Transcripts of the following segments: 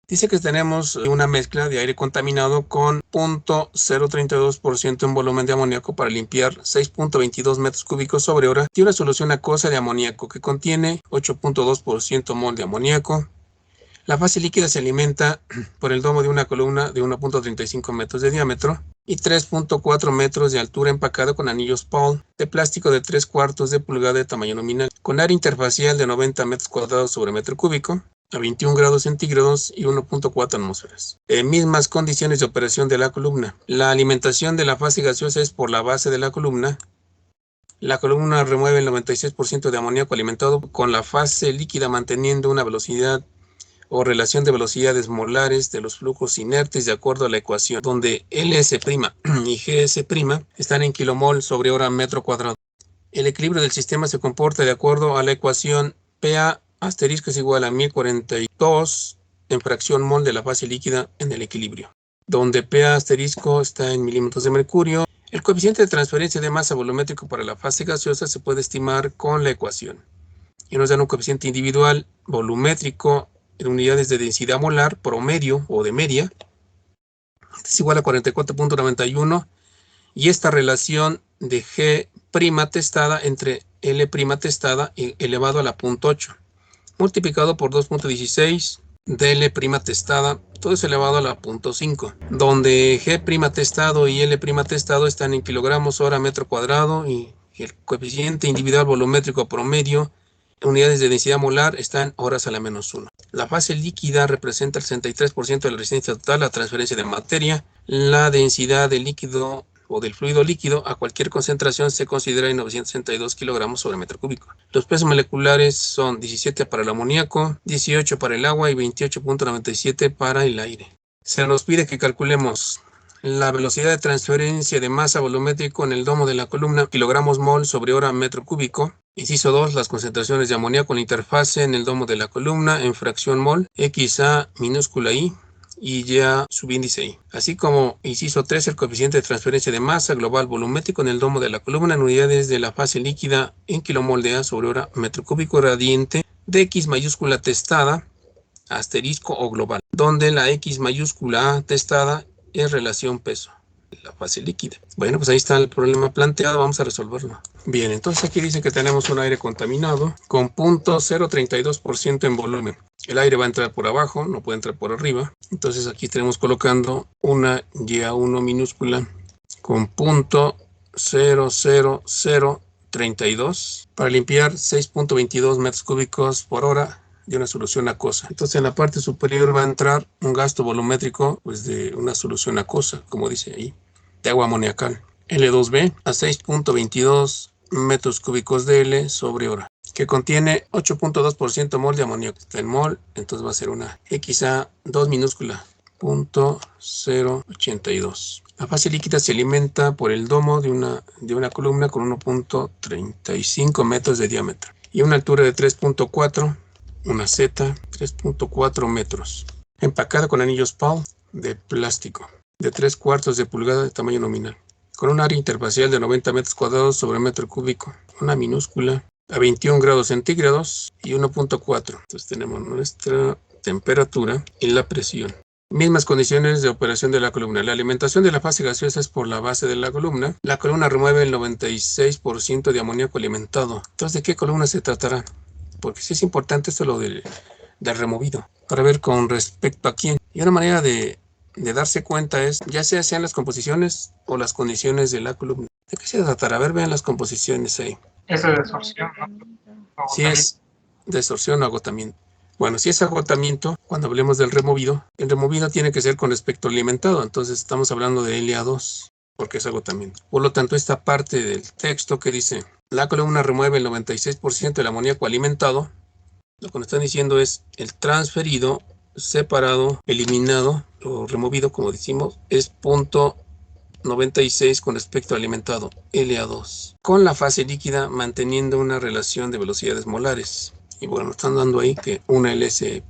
Dice que tenemos una mezcla de aire contaminado con 0.032% en volumen de amoníaco para limpiar 6.22 metros cúbicos sobre hora y una solución acuosa de amoníaco que contiene 8.2% mol de amoníaco. La fase líquida se alimenta por el domo de una columna de 1.35 metros de diámetro y 3.4 metros de altura empacado con anillos Paul de plástico de 3/4 de pulgada de tamaño nominal, con área interfacial de 90 metros cuadrados sobre metro cúbico, a 21 grados centígrados y 1.4 atmósferas. En mismas condiciones de operación de la columna. La alimentación de la fase gaseosa es por la base de la columna. La columna remueve el 96% de amoníaco alimentado con la fase líquida manteniendo una velocidad o relación de velocidades molares de los flujos inertes de acuerdo a la ecuación, donde Ls' y Gs' están en kilomol sobre hora metro cuadrado. El equilibrio del sistema se comporta de acuerdo a la ecuación Pa asterisco es igual a 1042 en fracción mol de la fase líquida en el equilibrio, donde Pa asterisco está en milímetros de mercurio. El coeficiente de transferencia de masa volumétrico para la fase gaseosa se puede estimar con la ecuación y nos dan un coeficiente individual volumétrico en unidades de densidad molar promedio o de media, es igual a 44.91, y esta relación de G' testada entre L' testada elevado a la 0.8, multiplicado por 2.16 de L' testada, todo es elevado a la 0.5, donde G' testado y L' testado están en kilogramos hora metro cuadrado y el coeficiente individual volumétrico promedio unidades de densidad molar están horas a la -1. La fase líquida representa el 63% de la resistencia total a transferencia de materia. La densidad del líquido o del fluido líquido a cualquier concentración se considera en 962 kilogramos sobre metro cúbico. Los pesos moleculares son 17 para el amoníaco, 18 para el agua y 28.97 para el aire. Se nos pide que calculemos la velocidad de transferencia de masa volumétrico en el domo de la columna, kilogramos mol sobre hora metro cúbico. Inciso 2, las concentraciones de amoníaco en la interfase en el domo de la columna en fracción mol, XA minúscula I y ya subíndice I. Así como inciso 3, el coeficiente de transferencia de masa global volumétrico en el domo de la columna en unidades de la fase líquida en kilomol de A sobre hora metro cúbico radiante de X mayúscula testada, asterisco o global, donde la X mayúscula A testada es relación peso, la fase líquida. Bueno, pues ahí está el problema planteado, vamos a resolverlo. Bien, entonces aquí dice que tenemos un aire contaminado con 0.032% en volumen. El aire va a entrar por abajo, no puede entrar por arriba. Entonces aquí tenemos colocando una YA1 minúscula con 0.00032 para limpiar 6.22 metros cúbicos por hora de una solución acuosa. Entonces en la parte superior va a entrar un gasto volumétrico pues de una solución acuosa, como dice ahí, de agua amoniacal. L2B a 6.22 metros cúbicos de L sobre hora, que contiene 8.2% mol de amoníaco. Está en mol, entonces va a ser una XA2 minúscula, 0.082. La fase líquida se alimenta por el domo de una columna con 1.35 metros de diámetro y una altura de 3.4, una Z, 3.4 metros, empacada con anillos Paul de plástico de 3/4 de pulgada de tamaño nominal, con un área interfacial de 90 metros cuadrados sobre metro cúbico, una minúscula, a 21 grados centígrados y 1.4. Entonces tenemos nuestra temperatura y la presión. Mismas condiciones de operación de la columna. La alimentación de la fase gaseosa es por la base de la columna. La columna remueve el 96% de amoníaco alimentado. Entonces, ¿de qué columna se tratará? Porque sí es importante esto lo del removido, para ver con respecto a quién. Y una manera de darse cuenta es, ya sean las composiciones o las condiciones de la columna. ¿De qué se tratará? A ver, vean las composiciones ahí. Es de desorción, ¿no? Si es desorción o agotamiento. Bueno, si es agotamiento, cuando hablemos del removido, el removido tiene que ser con respecto al alimentado. Entonces estamos hablando de LA2, porque es agotamiento. Por lo tanto, esta parte del texto que dice, la columna remueve el 96% del amoníaco alimentado, lo que nos están diciendo es el transferido, separado, eliminado o removido, como decimos, es 0.96 con respecto al alimentado, LA2, con la fase líquida manteniendo una relación de velocidades molares. Y bueno, nos están dando ahí que una Ls',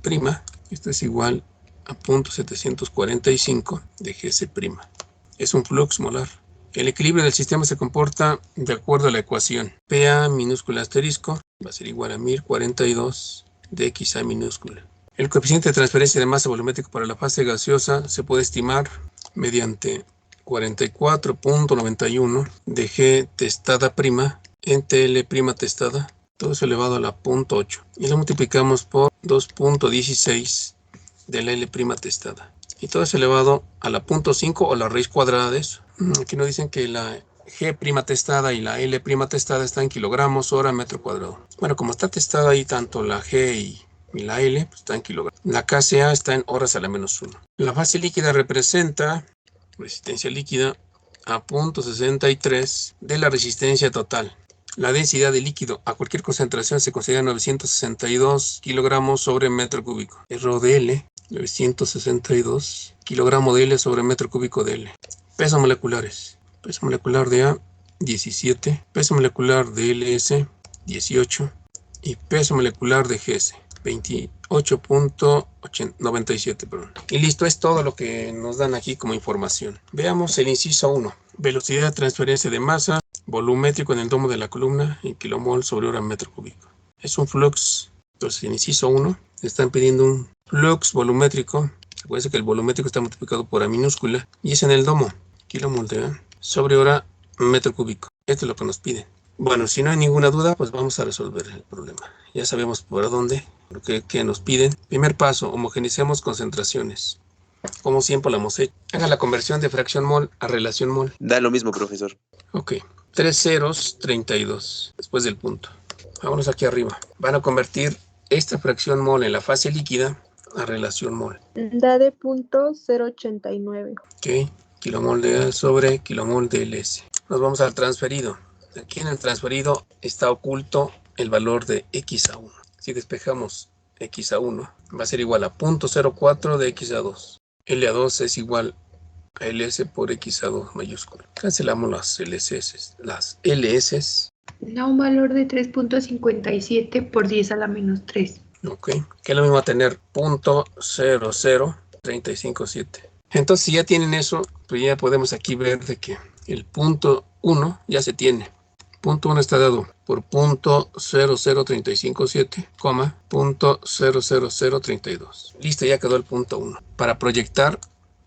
esto es igual a 0.745 de Gs'. Es un flux molar. El equilibrio del sistema se comporta de acuerdo a la ecuación. Pa minúscula asterisco va a ser igual a 1042 de XA minúscula. El coeficiente de transferencia de masa volumétrico para la fase gaseosa se puede estimar mediante 44.91 de G testada prima en TL prima testada, todo eso elevado a la 0.8, y lo multiplicamos por 2.16 de la L prima testada, y todo eso elevado a la 0.5 o la raíz cuadrada de eso. Aquí nos dicen que la G prima testada y la L prima testada están en kilogramos hora metro cuadrado. Bueno, como está testada ahí tanto la G y la L, pues está en kilogramos. La KCA está en horas a la menos 1. La fase líquida representa resistencia líquida a 0.63 de la resistencia total. La densidad de líquido a cualquier concentración se considera 962 kilogramos sobre metro cúbico. RODL, 962 kilogramos de L sobre metro cúbico de L. Pesos moleculares. Peso molecular de A, 17. Peso molecular de LS, 18. Y peso molecular de GS, 28.97. Y listo, es todo lo que nos dan aquí como información. Veamos el inciso 1. Velocidad de transferencia de masa volumétrico en el domo de la columna en kilomol sobre hora metro cúbico. Es un flux. Entonces, en inciso 1 están pidiendo un flux volumétrico. Acuérdense que el volumétrico está multiplicado por A minúscula y es en el domo, kilomol de A sobre hora metro cúbico. Esto es lo que nos piden. Bueno, si no hay ninguna duda, pues vamos a resolver el problema. Ya sabemos por dónde, lo que nos piden. Primer paso, homogeneicemos concentraciones. Como siempre lo hemos hecho. Haga la conversión de fracción mol a relación mol. Da lo mismo, profesor. Ok. 3 ceros, 32, después del punto. Vámonos aquí arriba. Van a convertir esta fracción mol en la fase líquida a relación mol. Da de punto 0.89. Ok. Kilomol de A sobre kilomol de LS. Nos vamos al transferido. Aquí en el transferido está oculto el valor de X a 1. Si despejamos X a 1, va a ser igual a 0.04 de X a 2. L a 2 es igual a LS por X a 2 mayúscula. Cancelamos las LS. Las LS. Da un valor de 3.57 por 10 a la menos 3. Ok. Que es lo mismo a tener 0.00357. Entonces, si ya tienen eso, pues ya podemos aquí ver de que el punto 1 ya se tiene. Punto 1 está dado por 0.00357, 0.00032. Listo, ya quedó el punto 1. Para proyectar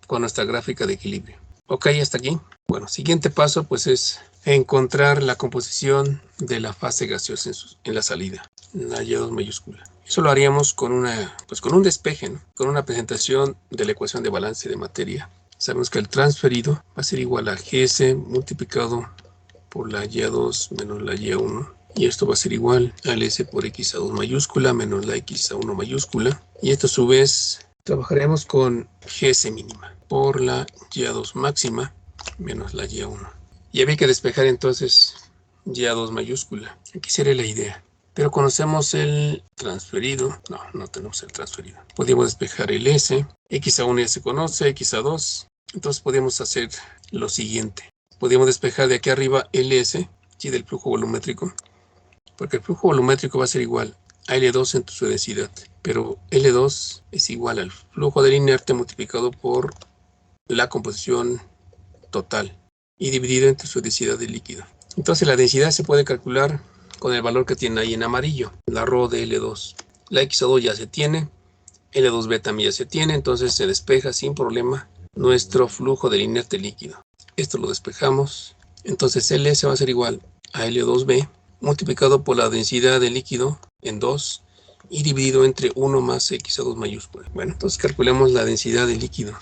con nuestra gráfica de equilibrio. Ok, hasta aquí. Bueno, siguiente paso pues es encontrar la composición de la fase gaseosa en la salida. La Y2 mayúscula. Eso lo haríamos con un despeje, ¿no? Con una presentación de la ecuación de balance de materia. Sabemos que el transferido va a ser igual a GS multiplicado por la Y2 menos la Y1. Y esto va a ser igual a LS por X a 2 mayúscula menos la X a 1 mayúscula. Y esto a su vez trabajaremos con GS mínima por la Y2 máxima menos la Y1. Y había que despejar entonces Y2 mayúscula. Aquí sería la idea. Pero conocemos el transferido. No tenemos el transferido. Podríamos despejar el S. X a 1 ya se conoce, X a 2. Entonces podríamos hacer lo siguiente. Podríamos despejar de aquí arriba LS, ¿sí? Del flujo volumétrico. Porque el flujo volumétrico va a ser igual a L2 entre su densidad. Pero L2 es igual al flujo del inerte multiplicado por la composición total y dividido entre su densidad de líquido. Entonces la densidad se puede calcular con el valor que tiene ahí en amarillo, la ρ de L2. La X2 ya se tiene, L2B también ya se tiene, entonces se despeja sin problema nuestro flujo del inerte líquido. Esto lo despejamos, entonces LS va a ser igual a L2B multiplicado por la densidad de líquido en 2 y dividido entre 1 más X a 2 mayúscula. Bueno, entonces calculemos la densidad de líquido.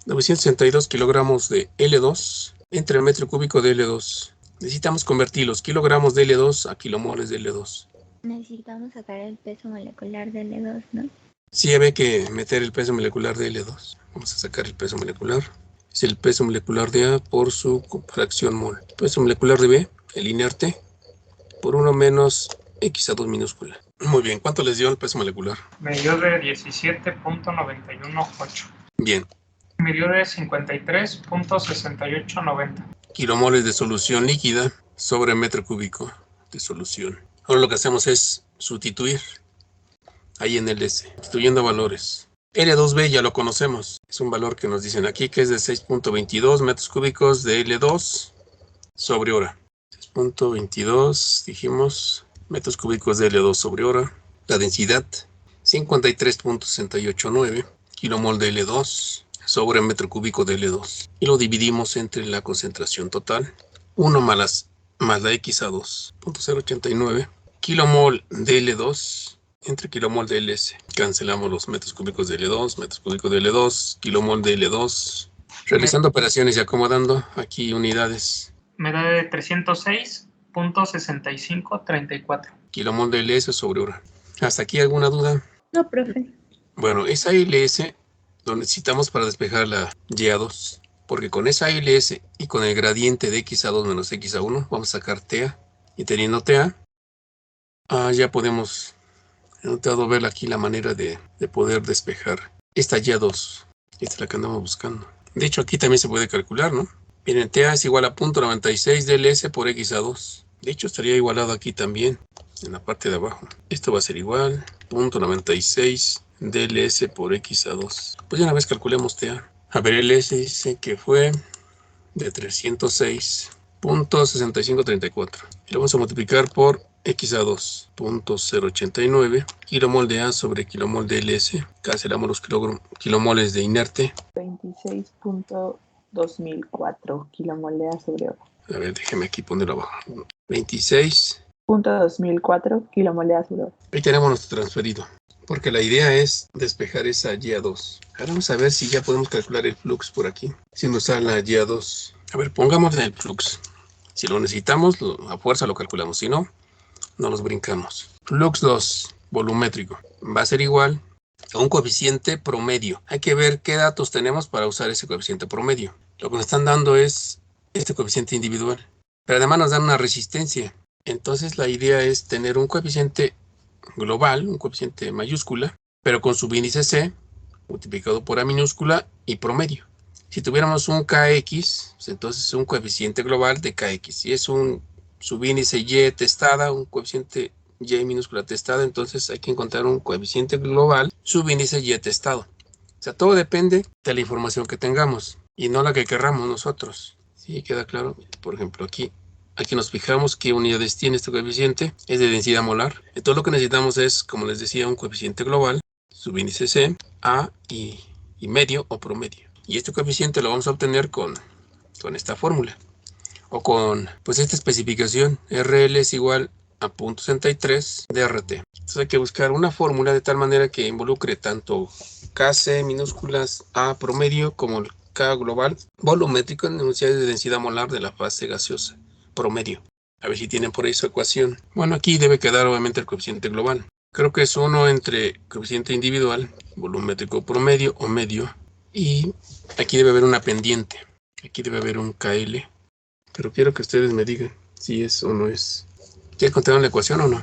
962 kilogramos de L2 entre el metro cúbico de L2. Necesitamos convertir los kilogramos de L2 a kilomoles de L2. Necesitamos sacar el peso molecular de L2, ¿no? Sí, había que meter el peso molecular de L2. Vamos a sacar el peso molecular. Es el peso molecular de A por su fracción mol. Peso molecular de B, el inerte, por 1 menos X a 2 minúscula. Muy bien, ¿cuánto les dio el peso molecular? Me dio de 17.918. Bien. Me dio de 53.6890. Kilomoles de solución líquida sobre metro cúbico de solución. Ahora lo que hacemos es sustituir ahí en el S, sustituyendo valores. L2B ya lo conocemos. Es un valor que nos dicen aquí que es de 6.22 metros cúbicos de L2 sobre hora. 6.22, dijimos, metros cúbicos de L2 sobre hora. La densidad 53.689 kilomol de L2 sobre metro cúbico de L2. Y lo dividimos entre la concentración total. 1 más la XA2, 0.089 kilomol de L2 entre kilomol de LS. Cancelamos los metros cúbicos de L2, metros cúbicos de L2, kilomol de L2. Realizando operaciones y acomodando aquí unidades. Me da de 306.6534. Kilomol de LS sobre hora. ¿Hasta aquí alguna duda? No, profe. Bueno, esa LS lo necesitamos para despejar la YA2. Porque con esa LS y con el gradiente de XA2 menos XA1 vamos a sacar TA. Y teniendo TA, ya podemos, he notado ver aquí la manera de poder despejar esta YA2. Esta es la que andamos buscando. De hecho, aquí también se puede calcular, ¿no? Miren, TA es igual a 0.96 DLS por XA2. De hecho, estaría igualado aquí también, en la parte de abajo. Esto va a ser igual, 0.96 DLS por XA2. Pues ya una vez calculemos TA. A ver, LS dice que fue de 306.6534. Y lo vamos a multiplicar por XA2, 0.089 kilomol de A sobre kilomol de LS. Cancelamos los kilomoles de inerte. 26.2004 kilomol de A sobre hora. A ver, déjeme aquí ponerlo abajo. 26.2004 kilomol de A sobre hora. Ahí tenemos nuestro transferido. Porque la idea es despejar esa YA2. Ahora vamos a ver si ya podemos calcular el flux por aquí. Sin usar la YA2. A ver, pongamos el flux. Si lo necesitamos, a fuerza lo calculamos. Si no, no los brincamos. Flux 2, volumétrico. Va a ser igual a un coeficiente promedio. Hay que ver qué datos tenemos para usar ese coeficiente promedio. Lo que nos están dando es este coeficiente individual. Pero además nos dan una resistencia. Entonces la idea es tener un coeficiente global, un coeficiente mayúscula, pero con subíndice C multiplicado por A minúscula y promedio. Si tuviéramos un KX, pues entonces es un coeficiente global de KX. Si es un subíndice Y testada, un coeficiente Y minúscula testada, entonces hay que encontrar un coeficiente global subíndice Y testado. O sea, todo depende de la información que tengamos y no la que querramos nosotros. ¿Sí queda claro? Por ejemplo, aquí nos fijamos qué unidades tiene este coeficiente, es de densidad molar. Entonces lo que necesitamos es, como les decía, un coeficiente global, subíndice C, A y medio o promedio. Y este coeficiente lo vamos a obtener con esta fórmula. O con pues esta especificación, RL es igual a 0.63 de RT. Entonces hay que buscar una fórmula de tal manera que involucre tanto KC minúsculas A promedio como el K global volumétrico en unidades de densidad molar de la fase gaseosa promedio. A ver si tienen por ahí su ecuación. Bueno, aquí debe quedar obviamente el coeficiente global. Creo que es 1 entre coeficiente individual, volumétrico promedio o medio. Y aquí debe haber una pendiente. Aquí debe haber un KL. Pero quiero que ustedes me digan si es o no es. ¿Ya encontraron la ecuación o no?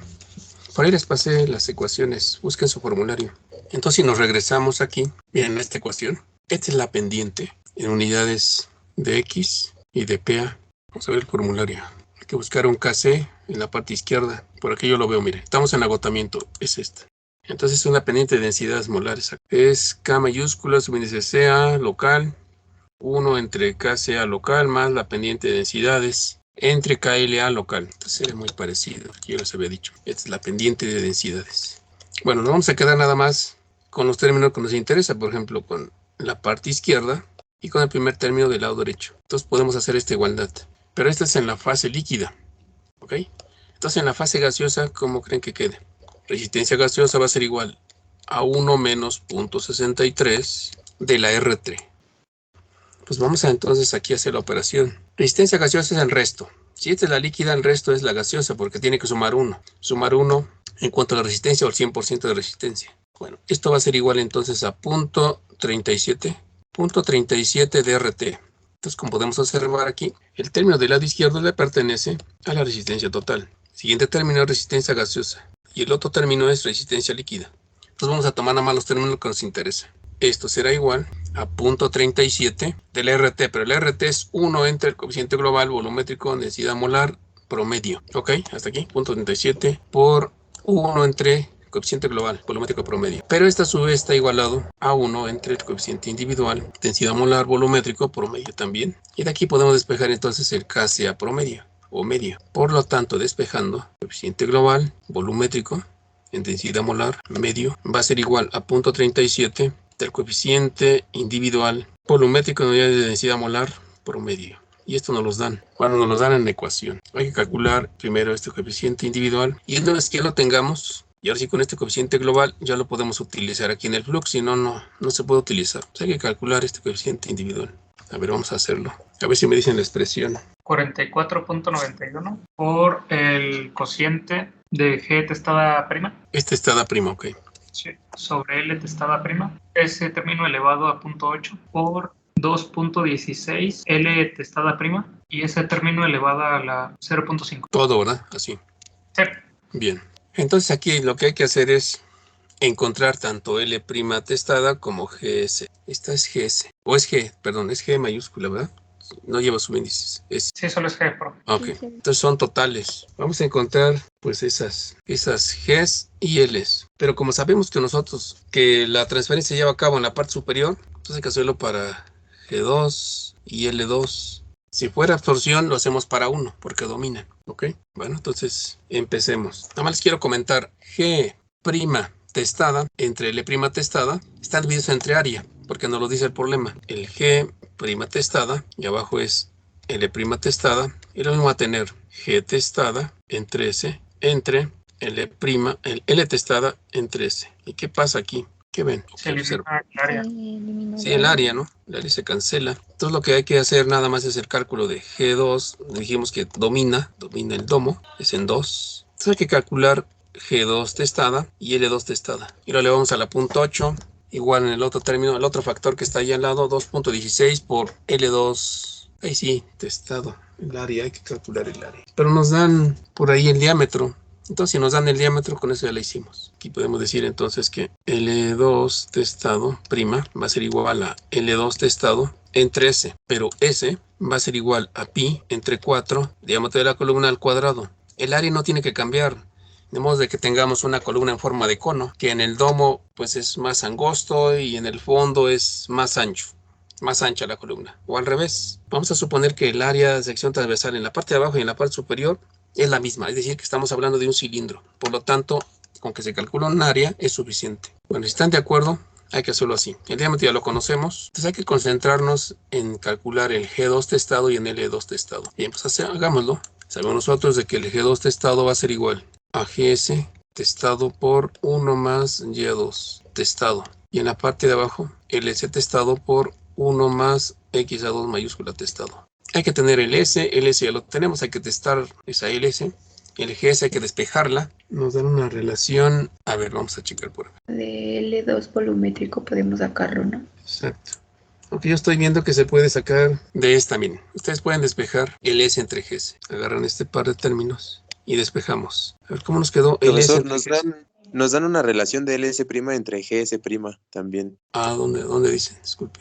Por ahí les pasé las ecuaciones. Busquen su formulario. Entonces si nos regresamos aquí, miren esta ecuación. Esta es la pendiente en unidades de X y de PA. Vamos a ver el formulario. Hay que buscar un KC en la parte izquierda. Por aquí yo lo veo, mire. Estamos en agotamiento. Es esta. Entonces es una pendiente de densidades molares. Es K mayúscula, subíndice CA local. 1 entre KCA local más la pendiente de densidades entre KLA local. Entonces es muy parecido. Aquí yo les había dicho. Esta es la pendiente de densidades. Bueno, nos vamos a quedar nada más con los términos que nos interesa. Por ejemplo, con la parte izquierda y con el primer término del lado derecho. Entonces podemos hacer esta igualdad. Pero esta es en la fase líquida. ¿Ok? Entonces en la fase gaseosa, ¿cómo creen que quede? Resistencia gaseosa va a ser igual a 1 menos 0.63 de la R3. Pues vamos a entonces aquí hacer la operación. Resistencia gaseosa es el resto. Si esta es la líquida, el resto es la gaseosa porque tiene que sumar 1. Sumar 1 en cuanto a la resistencia o el 100% de resistencia. Bueno, esto va a ser igual entonces a 0.37 de RT. Entonces, como podemos observar aquí, el término del lado izquierdo le pertenece a la resistencia total. El siguiente término es resistencia gaseosa. Y el otro término es resistencia líquida. Entonces vamos a tomar nada más los términos que nos interesa. Esto será igual a 0.37 del RT, pero el RT es 1 entre el coeficiente global volumétrico densidad molar promedio. Ok, hasta aquí, 0.37 por 1 entre coeficiente global volumétrico promedio. Pero esta a su vez está igualado a 1 entre el coeficiente individual densidad molar volumétrico promedio también. Y de aquí podemos despejar entonces el KCA promedio o medio. Por lo tanto, despejando coeficiente global volumétrico en densidad molar medio va a ser igual a 0.37 del coeficiente individual volumétrico en unidades de densidad molar promedio. Y esto nos los dan, bueno, nos los dan en la ecuación. Hay que calcular primero este coeficiente individual y entonces que ya lo tengamos. Y ahora sí con este coeficiente global ya lo podemos utilizar aquí en el flux, si no, no se puede utilizar. O sea, hay que calcular este coeficiente individual. A ver, vamos a hacerlo. A ver si me dicen la expresión. 44.91 por el cociente de G testada prima. Este testada prima, ok. Sí, sobre L testada prima. Ese término elevado a 0.8 por 2.16 L testada prima. Y ese término elevado a la 0.5. Todo, ¿verdad? Así. Sí. Bien. Entonces aquí lo que hay que hacer es encontrar tanto L' testada como GS. Esta es GS. O es G, perdón, es G mayúscula, ¿verdad? No lleva subíndices. Sí, solo es G, pro. Ok. Entonces son totales. Vamos a encontrar pues esas Gs y Ls. Pero como sabemos que nosotros que la transferencia se lleva a cabo en la parte superior, entonces hay que hacerlo para G2 y L2. Si fuera absorción, lo hacemos para 1, porque dominan. ¿Ok? Bueno, entonces empecemos. Nada más les quiero comentar. G' testada entre L' testada están divididos entre área, porque nos lo dice el problema. El G' testada, y abajo es L' testada, y lo mismo va a tener G testada entre S, entre el L testada entre S. ¿Y qué pasa aquí? ¿Qué ven? Se elimina el área. Sí, el área, ¿no? El área se cancela. Entonces lo que hay que hacer nada más es el cálculo de G2. Dijimos que domina el domo, es en 2. Entonces hay que calcular G2 testada y L2 testada. Y ahora le vamos a la punto 8. Igual en el otro término, el otro factor que está ahí al lado, 2.16 por L2. Ahí sí, testado. El área, hay que calcular el área. Pero nos dan por ahí el diámetro. Entonces, si nos dan el diámetro, con eso ya lo hicimos. Aquí podemos decir entonces que L2 testado prima va a ser igual a L2 testado entre S. Pero S va a ser igual a pi entre 4, diámetro de la columna al cuadrado. El área no tiene que cambiar. De modo de que tengamos una columna en forma de cono, que en el domo pues es más angosto y en el fondo es más ancho. Más ancha la columna. O al revés. Vamos a suponer que el área de sección transversal en la parte de abajo y en la parte superior es la misma, es decir, que estamos hablando de un cilindro. Por lo tanto, con que se calcula un área es suficiente. Bueno, si están de acuerdo, hay que hacerlo así. El diámetro ya lo conocemos, entonces hay que concentrarnos en calcular el G2 testado y en el L2 testado. Bien, pues hagámoslo. Sabemos nosotros de que el G2 testado va a ser igual a GS testado por 1 más Y2 testado. Y en la parte de abajo, LS testado por 1 más X2 mayúscula testado. Hay que tener el S ya lo tenemos, hay que testar esa LS. El GS hay que despejarla. Nos dan una relación, a ver, vamos a checar por acá. De L2 volumétrico podemos sacarlo, ¿no? Exacto. Aunque yo estoy viendo que se puede sacar de esta, miren. Ustedes pueden despejar el S entre GS. Agarran este par de términos y despejamos. A ver cómo nos quedó el S Profesor, entre nos dan una relación de LS' entre GS' también. Ah, ¿dónde dicen? Disculpe.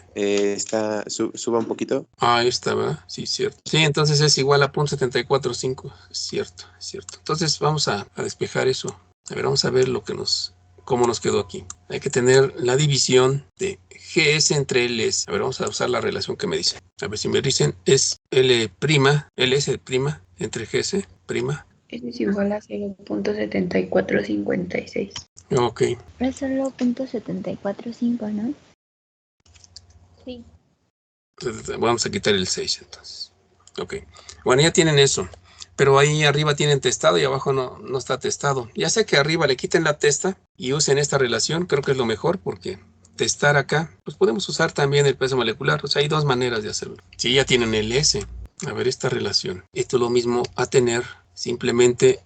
Suba un poquito. Ah, ahí está, ¿verdad? Sí, cierto. Sí, entonces es igual a 0.745. Es cierto. Entonces vamos a despejar eso. A ver, vamos a ver cómo nos quedó aquí. Hay que tener la división de GS entre LS. A ver, vamos a usar la relación que me dicen. A ver si me dicen es LS' entre GS'. Es igual a 0.7456. Ok. Es solo 0.745, ¿no? Sí. Vamos a quitar el 6 entonces. Ok. Bueno, ya tienen eso. Pero ahí arriba tienen testado y abajo no está testado. Ya sé que arriba le quiten la testa y usen esta relación. Creo que es lo mejor porque testar acá, pues podemos usar también el peso molecular. O sea, hay dos maneras de hacerlo. Si ya tienen el S, a ver esta relación. Esto es lo mismo a tener simplemente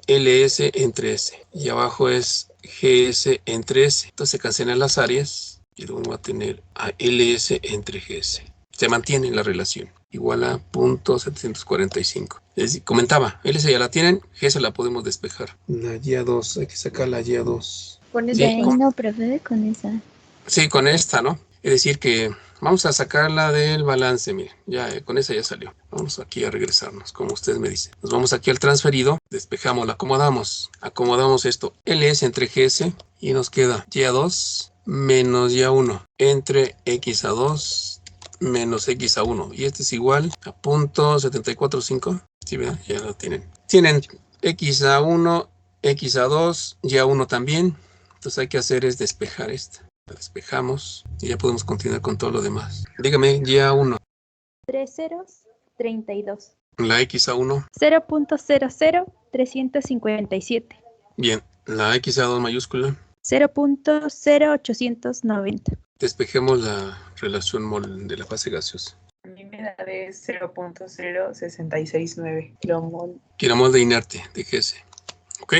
LS entre S. Y abajo es GS entre S. Entonces se cancelan las áreas y luego va a tener a LS entre GS. Se mantiene la relación. Igual a 0.745. Les comentaba, LS ya la tienen, GS la podemos despejar. La Y2, hay que sacar la Y2. Pones Sí, ahí. No, profe, con esa. Sí, con esta, ¿no? Es decir que vamos a sacarla del balance, miren, ya con esa ya salió. Vamos aquí a regresarnos, como ustedes me dicen. Nos vamos aquí al transferido, despejamos, la acomodamos esto, LS entre GS y nos queda Y2 menos Y1 entre X2 menos X1. Y este es igual a 0.745. ¿Sí, verdad? Ya lo tienen. Tienen X1 X a 2, Y a 1 también. Entonces hay que hacer es despejar esta. La despejamos y ya podemos continuar con todo lo demás. Dígame, Y a 1. 3 ceros, 32. La X a 1. 0.00357. Bien, la X a 2 mayúscula. 0.0890. Despejemos la relación mol de la fase gaseosa. A mí me da de 0.0669 kilomol. Kilomol de inerte, de GS. ¿Ok?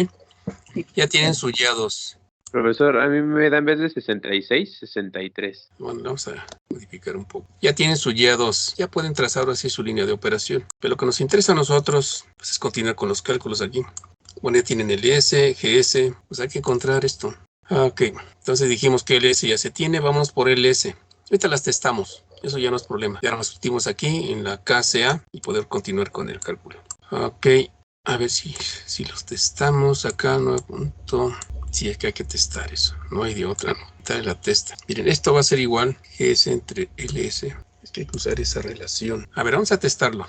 Sí. Ya tienen su Y2. Profesor, a mí me da en vez de 66, 63. Bueno, vamos a modificar un poco. Ya tienen su Y2. Ya pueden trazar ahora sí su línea de operación. Pero lo que nos interesa a nosotros pues, es continuar con los cálculos aquí. Bueno, ya tienen LS, GS. Pues hay que encontrar esto. Ok, entonces dijimos que LS ya se tiene. Vamos por LS. Ahorita las testamos. Eso ya no es problema. Ya nos metimos aquí en la KCA y poder continuar con el cálculo. Ok, a ver si los testamos. Acá 9 punto. Sí, es que hay que testar eso. No hay de otra, ¿no? Esta es la testa. Miren, esto va a ser igual GS entre LS. Es que hay que usar esa relación. A ver, vamos a testarlo.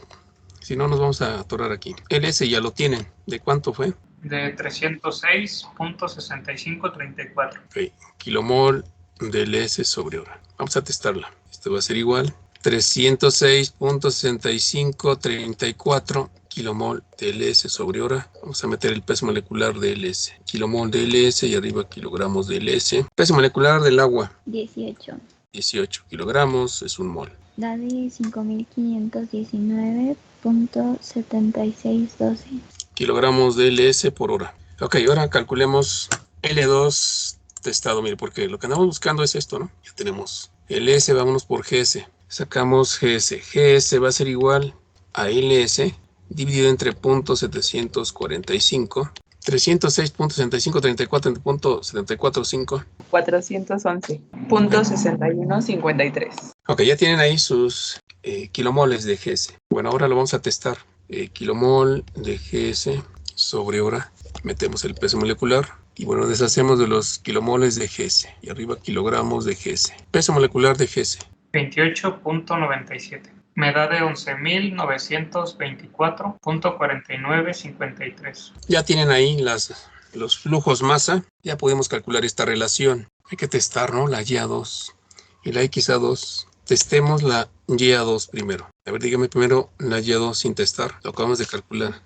Si no, nos vamos a atorar aquí. LS ya lo tienen. ¿De cuánto fue? De 306.6534. Ok, kilomol de LS sobre hora. Vamos a testarla. Esto va a ser igual. 306.6534 kilomol de LS sobre hora. Vamos a meter el peso molecular de LS. Kilomol de LS y arriba kilogramos de LS. Peso molecular del agua. 18. 18 kilogramos es un mol. Da de 5.519.7612. Kilogramos de LS por hora. Ok, ahora calculemos L2 testado. Mire, porque lo que andamos buscando es esto, ¿no? Ya tenemos LS, vámonos por GS. Sacamos GS. GS va a ser igual a LS dividido entre .745. 306.6534 entre .745. 411.6153. Ok, ya tienen ahí sus kilomoles de GS. Bueno, ahora lo vamos a testar. Kilomol de GS sobre hora. Metemos el peso molecular. Y bueno, deshacemos de los kilomoles de GS. Y arriba kilogramos de GS. Peso molecular de GS. 28.97. Me da de 11.924.4953. Ya tienen ahí los flujos masa. Ya podemos calcular esta relación. Hay que testar, ¿no? La Y2 y la XA2. Testemos la Y2 primero. A ver, dígame primero la Y2 sin testar. Lo acabamos de calcular.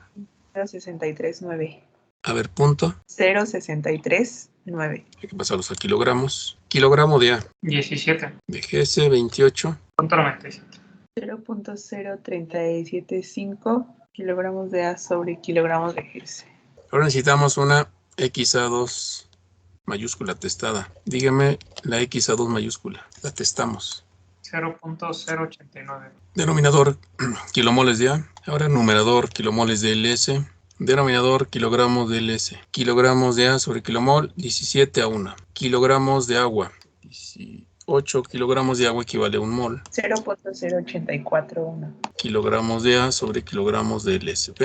0.639. A ver, punto. 0.639. Hay que pasarlos a kilogramos. Kilogramo de A. 17. De GS 28. 0.0375 kilogramos de A sobre kilogramos de GS. Ahora necesitamos una XA2 mayúscula testada. Dígame la XA2 mayúscula. La testamos. 0.089. Denominador kilomoles de A. Ahora numerador kilomoles de LS. Denominador kilogramos de LS. Kilogramos de A sobre kilomol 17 a 1. Kilogramos de agua. 18 kilogramos de agua equivale a un mol. 0.0841. Kilogramos de A sobre kilogramos de LS. ¿Ok?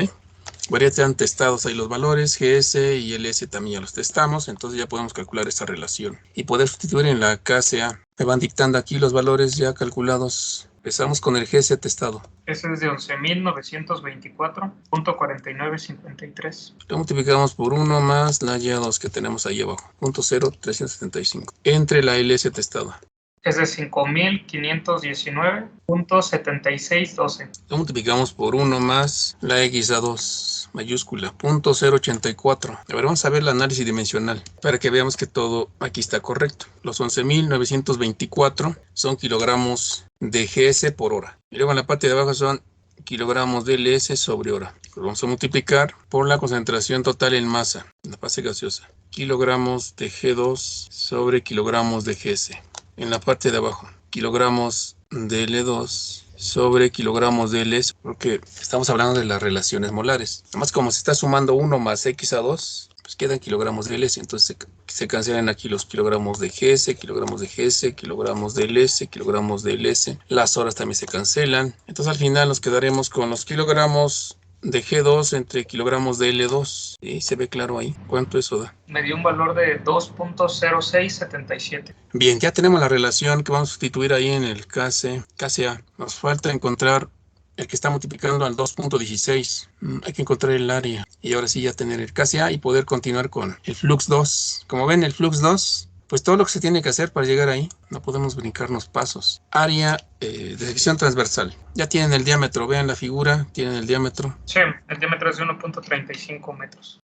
Bueno, ya están testados ahí los valores. GS y LS también ya los testamos. Entonces ya podemos calcular esta relación. Y poder sustituir en la KCA. Me van dictando aquí los valores ya calculados. Empezamos con el GS testado. Ese es de 11.924.4953. Lo multiplicamos por 1 más la Y2 que tenemos ahí abajo. 0.0375. Entre la LS testada. Es de 5.519.7612. Lo multiplicamos por 1 más la XA2 mayúscula. 0.084. A ver, vamos a ver el análisis dimensional para que veamos que todo aquí está correcto. Los 11.924 son kilogramos de GS por hora. Y luego en la parte de abajo son kilogramos de LS sobre hora. Lo vamos a multiplicar por la concentración total en masa en la fase gaseosa. Kilogramos de G2 sobre kilogramos de GS. En la parte de abajo, kilogramos de L2 sobre kilogramos de LS, porque estamos hablando de las relaciones molares. Además, como se está sumando 1 más XA2, pues quedan kilogramos de LS. Entonces se cancelan aquí los kilogramos de GS, kilogramos de GS, kilogramos de LS, kilogramos de LS. Las horas también se cancelan. Entonces al final nos quedaremos con los kilogramos de G2 entre kilogramos de L2. ¿Sí? Se ve claro ahí. ¿Cuánto eso da? Me dio un valor de 2.0677. Bien, ya tenemos la relación que vamos a sustituir ahí en el KCA. Nos falta encontrar el que está multiplicando al 2.16. Hay que encontrar el área y ahora sí ya tener el KCA y poder continuar con el flux 2. Como ven, el flux 2, pues todo lo que se tiene que hacer para llegar ahí, no podemos brincarnos pasos. Área de sección transversal. Ya tienen el diámetro, vean la figura, tienen el diámetro. Sí, el diámetro es de 1.35 metros.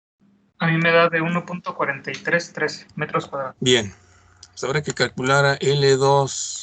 A mí me da de 1.4313 metros cuadrados. Bien, pues habrá que calcular a L2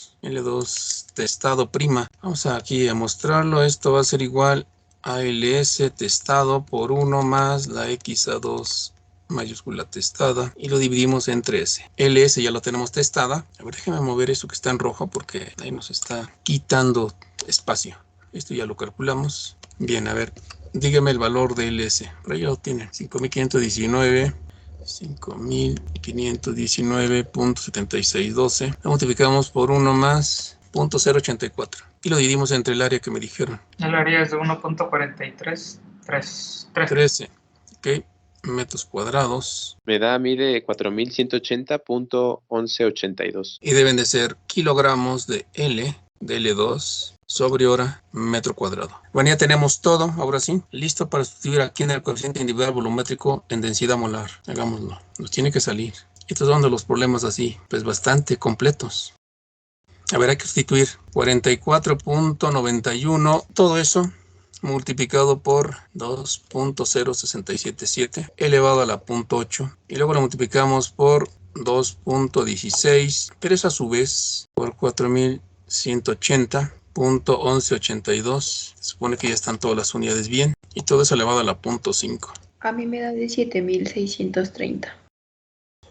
testado prima. Vamos aquí a mostrarlo. Esto va a ser igual a LS testado por 1 más la XA2 mayúscula testada y lo dividimos entre S. LS ya lo tenemos testada. A ver, déjenme mover eso que está en rojo porque ahí nos está quitando espacio. Esto ya lo calculamos. Bien, a ver, dígame el valor de LS. Por ahí ya lo tienen. 5.519.7612. Lo multiplicamos por 1 más 0.084 y lo dividimos entre el área que me dijeron. El área es de 1.43313. Ok, metros cuadrados. Me da a mí de 4180.1182. Y deben de ser kilogramos de L2 sobre hora metro cuadrado. Bueno, ya tenemos todo, ahora sí, listo para sustituir aquí en el coeficiente individual volumétrico en densidad molar. Hagámoslo, nos tiene que salir. Estos son de los problemas así, pues bastante completos. A ver, hay que sustituir 44.91, todo eso multiplicado por 2.0677 elevado a la 0.8 y luego lo multiplicamos por 2.16, pero eso a su vez por 4180.1182. Se supone que ya están todas las unidades bien y todo eso elevado a la 0.5. A mí me da de 7630.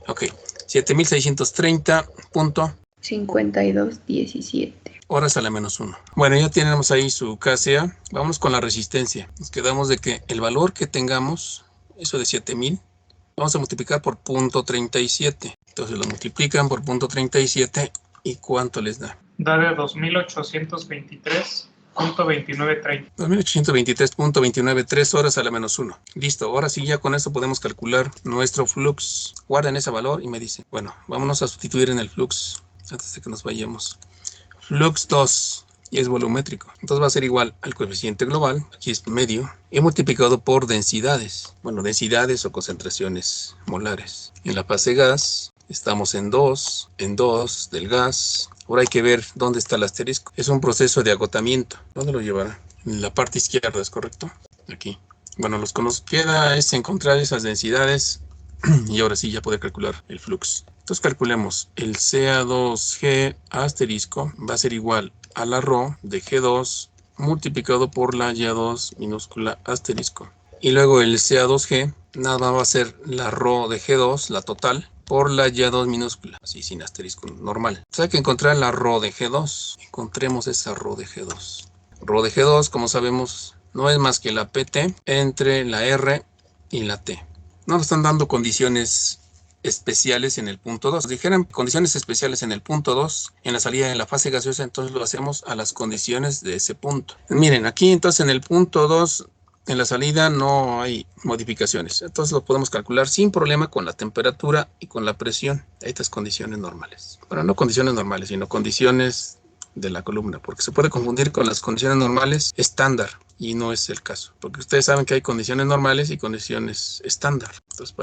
Ok, 7630.5217. Horas a la menos 1. Bueno, ya tenemos ahí su KCA. Vamos con la resistencia. Nos quedamos de que el valor que tengamos, eso de 7000, vamos a multiplicar por 0.37. Entonces lo multiplican por 0.37 y ¿cuánto les da? Da de 2823.2930. 2823.293 horas a la menos 1. Listo, ahora sí ya con esto podemos calcular nuestro flux. Guarden ese valor y me dicen, bueno, vámonos a sustituir en el flux antes de que nos vayamos. Flux 2 y es volumétrico. Entonces va a ser igual al coeficiente global, aquí es medio, y multiplicado por densidades. Bueno, densidades o concentraciones molares. En la fase gas estamos en 2 del gas. Ahora hay que ver dónde está el asterisco. Es un proceso de agotamiento. ¿Dónde lo llevará? En la parte izquierda, ¿es correcto? Aquí. Bueno, lo que nos queda es encontrar esas densidades y ahora sí ya poder calcular el flux. Entonces calculemos el CA2G asterisco va a ser igual a la ρ de G2 multiplicado por la Y2 minúscula asterisco. Y luego el CA2G nada más va a ser la ρ de G2, la total, por la Y2 minúscula, así sin asterisco normal. Entonces hay que encontrar la ρ de G2. Encontremos esa ρ de G2. ρ de G2, como sabemos, no es más que la PT entre la R y la T. No nos están dando condiciones especiales en el punto 2. Si dijeran condiciones especiales en el punto 2, en la salida de la fase gaseosa, entonces lo hacemos a las condiciones de ese punto. Miren, aquí entonces en el punto 2, en la salida no hay modificaciones. Entonces lo podemos calcular sin problema con la temperatura y con la presión. Estas condiciones normales. Bueno, no condiciones normales, sino condiciones de la columna, porque se puede confundir con las condiciones normales estándar y no es el caso, porque ustedes saben que hay condiciones normales y condiciones estándar. Entonces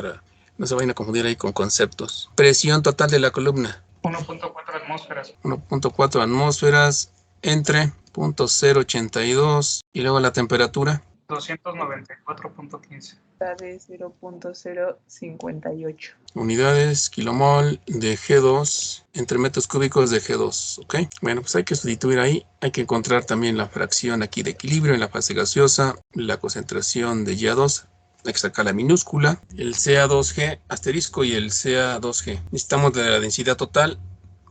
no se vayan a confundir ahí con conceptos. Presión total de la columna. 1.4 atmósferas. 1.4 atmósferas entre 0.082 y luego la temperatura. 294.15. Da de 0.058. Unidades kilomol de G2 entre metros cúbicos de G2, ¿ok? Bueno, pues hay que sustituir ahí. Hay que encontrar también la fracción aquí de equilibrio en la fase gaseosa, la concentración de Y2. Hay que sacar la minúscula, el CA2G asterisco y el CA2G. Necesitamos de la densidad total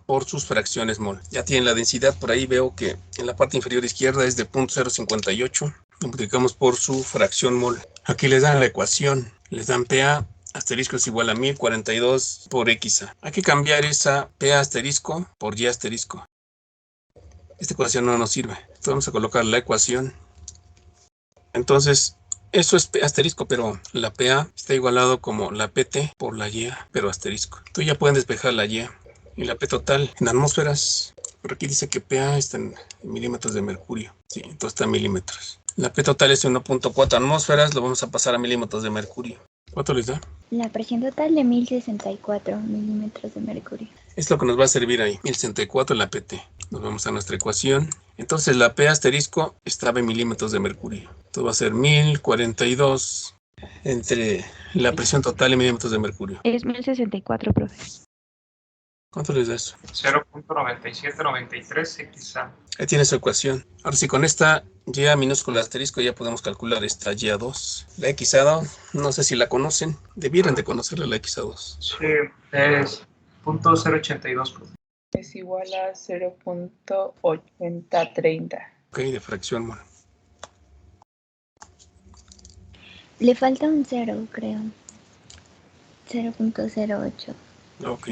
por sus fracciones mol. Ya tienen la densidad, por ahí veo que en la parte inferior izquierda es de 0.058. Multiplicamos por su fracción mol. Aquí les dan la ecuación, les dan PA asterisco es igual a 1042 por XA. Hay que cambiar esa PA asterisco por Y asterisco. Esta ecuación no nos sirve. Entonces vamos a colocar la ecuación. Entonces, eso es P asterisco, pero la PA está igualado como la PT por la Y, pero asterisco. Entonces ya pueden despejar la Y. Y la P total en atmósferas, Por aquí dice que PA está en milímetros de mercurio. Sí, entonces está en milímetros. La P total es 1.4 atmósferas, lo vamos a pasar a milímetros de mercurio. ¿Cuánto les da? La presión total de 1064 milímetros de mercurio. Es lo que nos va a servir ahí, 1064 la PT. Nos vamos a nuestra ecuación. Entonces la P asterisco estaba en milímetros de mercurio. Entonces va a ser 1042 entre la presión total en milímetros de mercurio. Es 1064, profe. ¿Cuánto les da eso? 0.9793 XA. Ahí tiene su ecuación. Ahora sí, con esta Y minúscula asterisco ya podemos calcular esta Y2. La XA2, no sé si la conocen. Debieran de conocerla la XA2. Sí, es .082. Es igual a 0.8030. Ok, de fracción, bueno. Le falta un 0, creo. 0.08. Ok.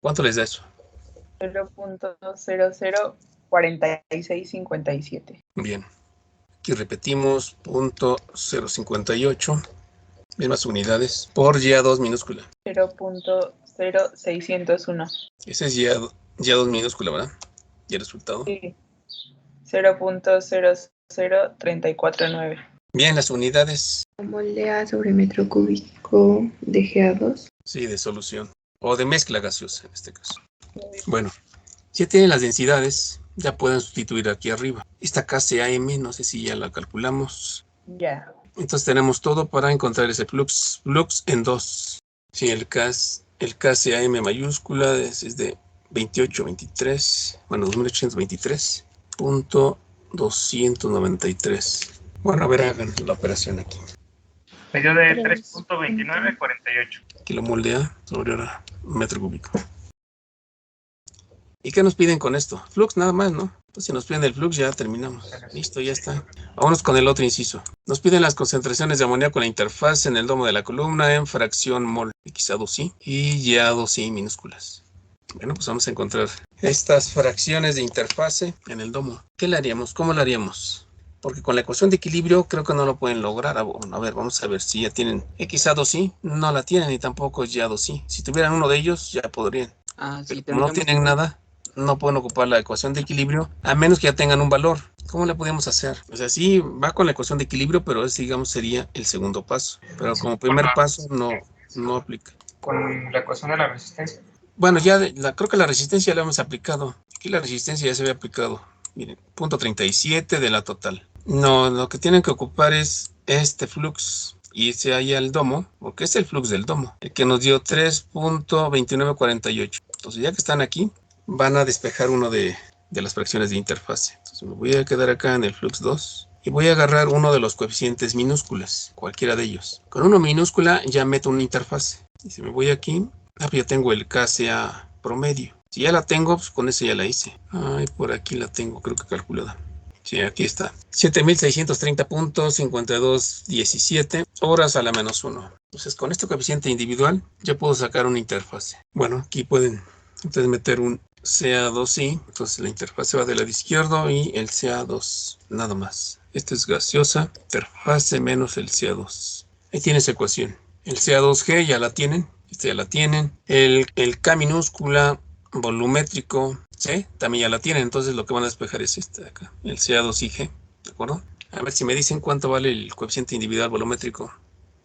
¿Cuánto les da eso? 0.004657. Bien. Aquí repetimos, .058, mismas unidades, por Y2 minúscula. 0.0601. Ese es Y2 minúscula, ¿verdad? Y el resultado. Sí. 0.00349. Bien, las unidades, Mol de A sobre metro cúbico de GA2. sí, de solución. O de mezcla gaseosa, en este caso. Bueno, si ya tienen las densidades, ya pueden sustituir aquí arriba. Esta KCAM, no sé si ya la calculamos. Ya. Entonces tenemos todo para encontrar ese flux en 2. Sí, el KCAM mayúscula es de 2823, bueno, 2823.293. Bueno, a ver, hagan la operación aquí. Me dio de 3.2948. Kilomol de A sobre hora metro cúbico. ¿Y qué nos piden con esto? Flux nada más, ¿no? Pues si nos piden el flux ya terminamos. Listo, ya está. Vámonos con el otro inciso. Nos piden las concentraciones de amoníaco en la interfaz en el domo de la columna en fracción mol, XA2I y YA2I minúsculas. Bueno, pues vamos a encontrar estas fracciones de interfase en el domo. ¿Qué le haríamos? ¿Cómo lo haríamos? Porque con la ecuación de equilibrio creo que no lo pueden lograr. A ver, vamos a ver si ya tienen XA2I. No la tienen y tampoco YA2I. Si tuvieran uno de ellos ya podrían. Sí, Pero como no tienen nada, no pueden ocupar la ecuación de equilibrio, a menos que ya tengan un valor. ¿Cómo le podemos hacer? O sea, sí va con la ecuación de equilibrio, pero ese, digamos, sería el segundo paso. Pero como primer paso no aplica. Con la ecuación de la resistencia. Bueno, ya creo que la resistencia la hemos aplicado. Aquí la resistencia ya se había aplicado. Miren, punto 37 de la total. No, lo que tienen que ocupar es este flux. Y ese ahí al domo, porque es el flux del domo, el que nos dio 3.2948. Entonces, ya que están aquí, van a despejar uno de las fracciones de interfase. Entonces, me voy a quedar acá en el flux 2 y voy a agarrar uno de los coeficientes minúsculas, cualquiera de ellos. Con uno minúscula ya meto una interfase. Y si me voy aquí, ya tengo el KCA promedio. Si ya la tengo, pues con eso ya la hice. Ay, por aquí la tengo, creo que calculada. Sí, aquí está. 7630.5217 horas a la menos 1. Entonces, con este coeficiente individual, ya puedo sacar una interfase. Bueno, aquí pueden entonces meter un CA2I. Entonces, la interfase va del lado izquierdo y el CA2, nada más. Esta es gaseosa, interfase menos el CA2. Ahí tiene esa ecuación. El CA2G ya la tienen. Esta ya la tienen. El K minúscula volumétrico C también ya la tienen. Entonces lo que van a despejar es este de acá, el CA2IG, ¿de acuerdo? A ver si me dicen cuánto vale el coeficiente individual volumétrico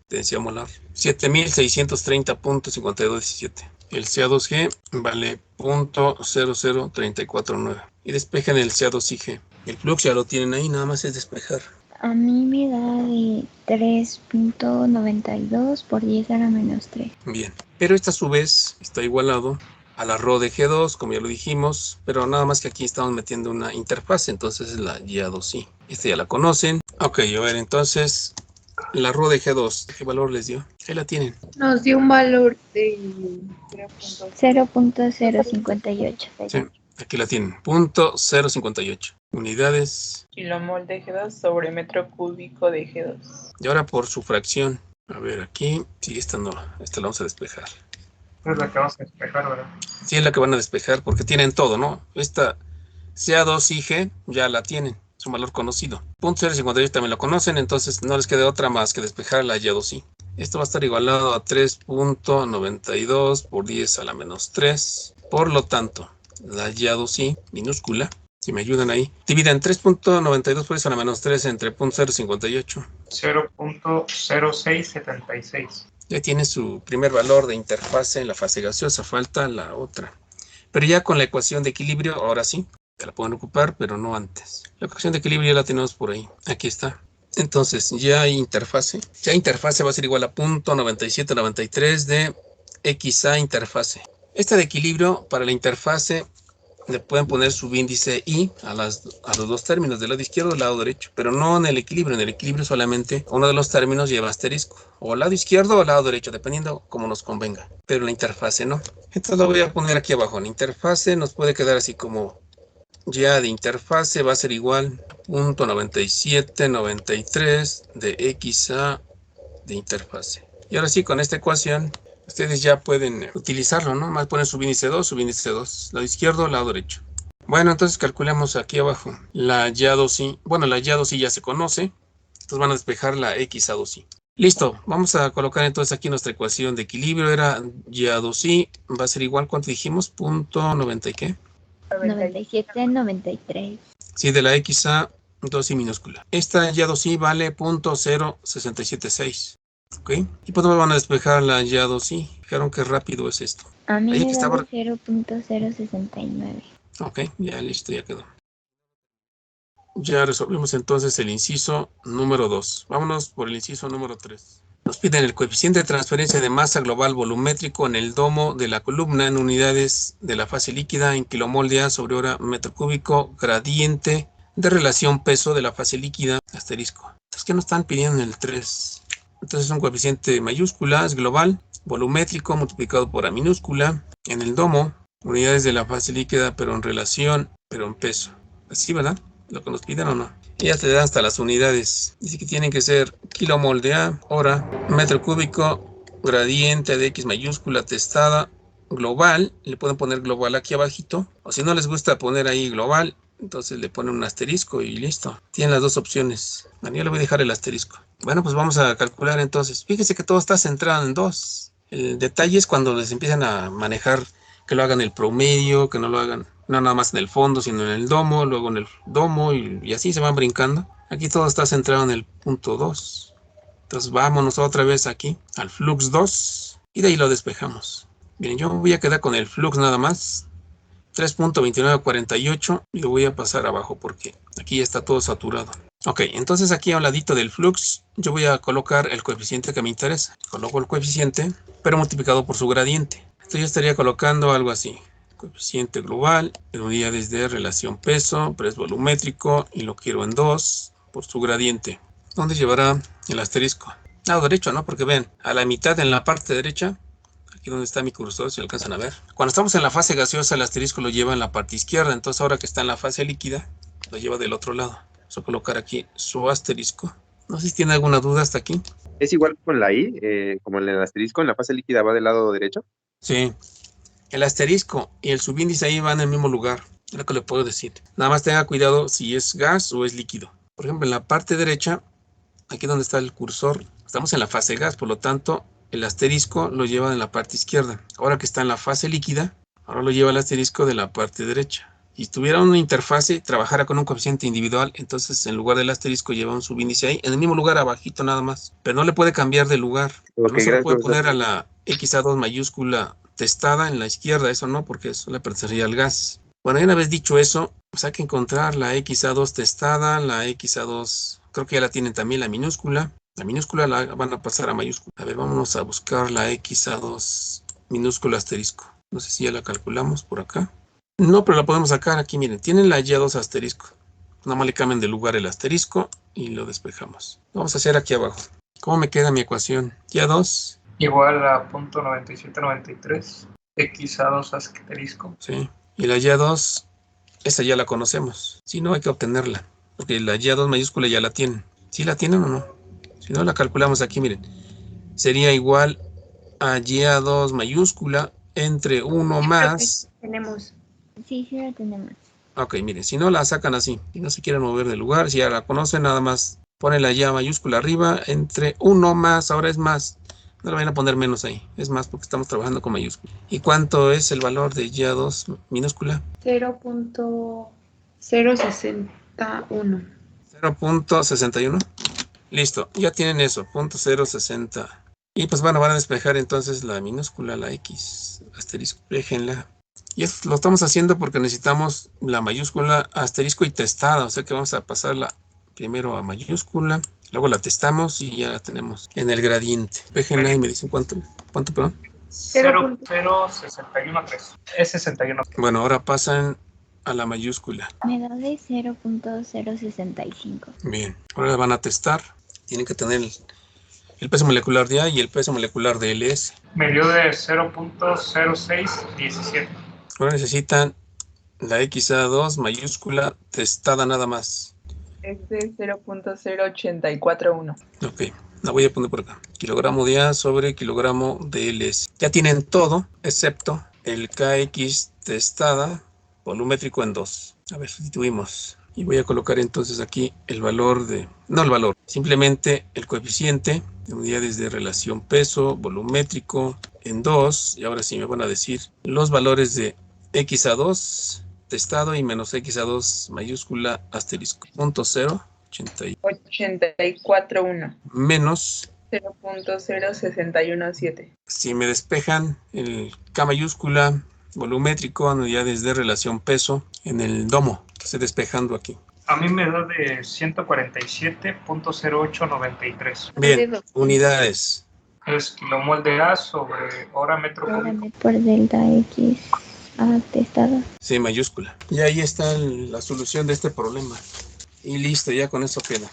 de densidad molar. 7630.5217. El CA2G vale 0.00349. Y despejan el CA2IG. El flux ya lo tienen ahí, nada más es despejar. A mí me da de 3.92 por 10 a la menos 3. Bien, pero esta a su vez está igualado a la ρ de G2, como ya lo dijimos, pero nada más que aquí estamos metiendo una interfase, entonces es la YA2I. Esta ya la conocen. Ok, a ver, entonces la ρ de G2, ¿qué valor les dio? Ahí la tienen. Nos dio un valor de 0.058. Sí, aquí la tienen. 0.058 unidades. Kilomol de G2 sobre metro cúbico de G2. Y ahora por su fracción. A ver, aquí, sí, esta no, esta la vamos a despejar. Es la que vamos a despejar, ¿verdad? Sí, es la que van a despejar porque tienen todo, ¿no? Esta CA2IG ya la tienen, es un valor conocido. 0.058 también lo conocen, entonces no les queda otra más que despejar la Y2I. Esto va a estar igualado a 3.92 por 10 a la menos 3 Por lo tanto, la Y2i minúscula, si me ayudan ahí, divida en 3.92 por eso a la menos 3 entre 0.058. 0.0676. Ya tiene su primer valor de interfase en la fase gaseosa, falta la otra. Pero ya con la ecuación de equilibrio, ahora sí, te la pueden ocupar, pero no antes. La ecuación de equilibrio ya la tenemos por ahí. Aquí está. Entonces, ya hay interfase. Ya interfase va a ser igual a 0.9793 de XA interfase. Esta de equilibrio, para la interfase, le pueden poner subíndice I a los dos términos, del lado izquierdo y del lado derecho, pero no en el equilibrio. En el equilibrio solamente uno de los términos lleva asterisco, o lado izquierdo o lado derecho, dependiendo como nos convenga, pero la interfase no. Entonces lo voy a poner aquí abajo. La interfase nos puede quedar así como ya de interfase va a ser igual a 0.9793 de XA de interfase. Y ahora sí, con esta ecuación, ustedes ya pueden utilizarlo, ¿no? Más ponen subíndice 2, lado izquierdo, lado derecho. Bueno, entonces calculemos aquí abajo la Y2i. Bueno, la Y2i ya se conoce. Entonces van a despejar la XA2i. Listo, vamos a colocar entonces aquí nuestra ecuación de equilibrio. Era Y2i, va a ser igual, ¿cuánto dijimos? ¿90 y qué? 97.93. Sí, de la XA2i minúscula. Esta Y2i vale 0.0676. ¿Ok? Y pues van a despejar la Y2i. Fijaron qué rápido es esto. A mí Ahí me da estaba. 0.069. Ok, ya listo, ya quedó. Ya resolvimos entonces el inciso número 2. Vámonos por el inciso número 3. Nos piden el coeficiente de transferencia de masa global volumétrico en el domo de la columna en unidades de la fase líquida en kilomol de A sobre hora metro cúbico, gradiente de relación peso de la fase líquida, asterisco. Entonces, ¿qué nos están pidiendo en el 3? Entonces es un coeficiente mayúscula, es global, volumétrico multiplicado por A minúscula, en el domo, unidades de la fase líquida, pero en relación, pero en peso. Así, ¿verdad? Lo que nos piden o no. Y ya te dan hasta las unidades. Dice que tienen que ser kilomol de A, hora, metro cúbico, gradiente de X mayúscula, testada, global. Le pueden poner global aquí abajito. O si no les gusta poner ahí global, entonces le ponen un asterisco y listo. Tienen las dos opciones. Bueno, yo le voy a dejar el asterisco. Bueno, pues vamos a calcular entonces. Fíjense que todo está centrado en 2. El detalle es cuando les empiezan a manejar que lo hagan el promedio, que no lo hagan no nada más en el fondo, sino en el domo, luego en el domo y así se van brincando. Aquí todo está centrado en el punto 2. Entonces vámonos otra vez aquí al flux 2 y de ahí lo despejamos. Bien, yo voy a quedar con el flux nada más. 3.2948 y lo voy a pasar abajo porque aquí ya está todo saturado. Ok, entonces aquí a un ladito del flux yo voy a colocar el coeficiente que me interesa. Coloco el coeficiente, pero multiplicado por su gradiente. Entonces yo estaría colocando algo así. Coeficiente global, en unidades de relación peso, pero es volumétrico y lo quiero en 2 por su gradiente. ¿Dónde llevará el asterisco? Lado derecho, ¿no? Porque ven, a la mitad en la parte derecha, aquí donde está mi cursor, si alcanzan a ver. Cuando estamos en la fase gaseosa, el asterisco lo lleva en la parte izquierda. Entonces ahora que está en la fase líquida, lo lleva del otro lado. Vamos a colocar aquí su asterisco. No sé si tiene alguna duda hasta aquí. ¿Es igual con la I? Como en el asterisco, en la fase líquida va del lado derecho. Sí. El asterisco y el subíndice ahí van en el mismo lugar. Es lo que le puedo decir. Nada más tenga cuidado si es gas o es líquido. Por ejemplo, en la parte derecha, aquí donde está el cursor, estamos en la fase gas, por lo tanto, el asterisco lo lleva en la parte izquierda. Ahora que está en la fase líquida, ahora lo lleva el asterisco de la parte derecha. Si tuviera una interfase y trabajara con un coeficiente individual, entonces en lugar del asterisco lleva un subíndice ahí, en el mismo lugar abajito nada más. Pero no le puede cambiar de lugar. Ok, No se lo puede gracias. poner a la XA2 mayúscula testada en la izquierda, eso no, porque eso le pertenecería al gas. Bueno, y una vez dicho eso, pues hay que encontrar la XA2 testada, la XA2, creo que ya la tienen también, la minúscula. La minúscula la van a pasar a mayúscula. A ver, vámonos a buscar la XA2 minúscula asterisco. No sé si ya la calculamos por acá. No, pero la podemos sacar aquí, miren, tienen la Y2 asterisco. Nada más le cambian de lugar el asterisco y lo despejamos. Vamos a hacer aquí abajo. ¿Cómo me queda mi ecuación? Y2 igual a 0.9793 XA2 asterisco. Sí, y la Y2, esa ya la conocemos. Si no, hay que obtenerla, porque la Y2 mayúscula ya la tienen. ¿Sí la tienen o no? Si no, la calculamos aquí, miren. Sería igual a Y2 mayúscula entre 1 más... Tenemos. Sí, sí la tenemos. Ok, miren, si no la sacan así, si no se quieren mover del lugar, si ya la conocen, nada más ponen la Y mayúscula arriba entre 1 más, ahora es más No le vayan a poner menos ahí. Es más porque estamos trabajando con mayúscula. ¿Y cuánto es el valor de Y2 minúscula? 0.061. 0.61. Listo, ya tienen eso, 0.060. Y pues bueno, van a despejar entonces la minúscula, la X, asterisco, déjenla. Y esto lo estamos haciendo porque necesitamos la mayúscula, asterisco y testada. O sea que vamos a pasarla primero a mayúscula, luego la testamos y ya la tenemos en el gradiente. Déjenla y me dicen cuánto, perdón. 0.0613. Es 61. Bueno, ahora pasan a la mayúscula. Me da de 0.065. Bien, ahora la van a testar. Tienen que tener el peso molecular de A y el peso molecular de LS. Me dio de 0.0617. Ahora necesitan la XA2 mayúscula testada nada más. Es de 0.0841. Ok, la voy a poner por acá. Kilogramo de A sobre kilogramo de LS. Ya tienen todo excepto el KX testada volumétrico en 2. A ver, sustituimos. Y voy a colocar entonces aquí el valor de... No el valor, simplemente el coeficiente de unidades de relación peso volumétrico en 2. Y ahora sí me van a decir los valores de XA2 testado y menos XA2 mayúscula asterisco. 841. Menos 0.0617. si me despejan el K mayúscula volumétrico en unidades de relación peso en el domo que estoy despejando aquí. A mí me da de 147.0893. Bien, unidades. Es kilomol de A sobre hora metro Ahora cúbico. me por delta X atestada. Sí, mayúscula. Y ahí está la solución de este problema. Y listo, ya con eso queda.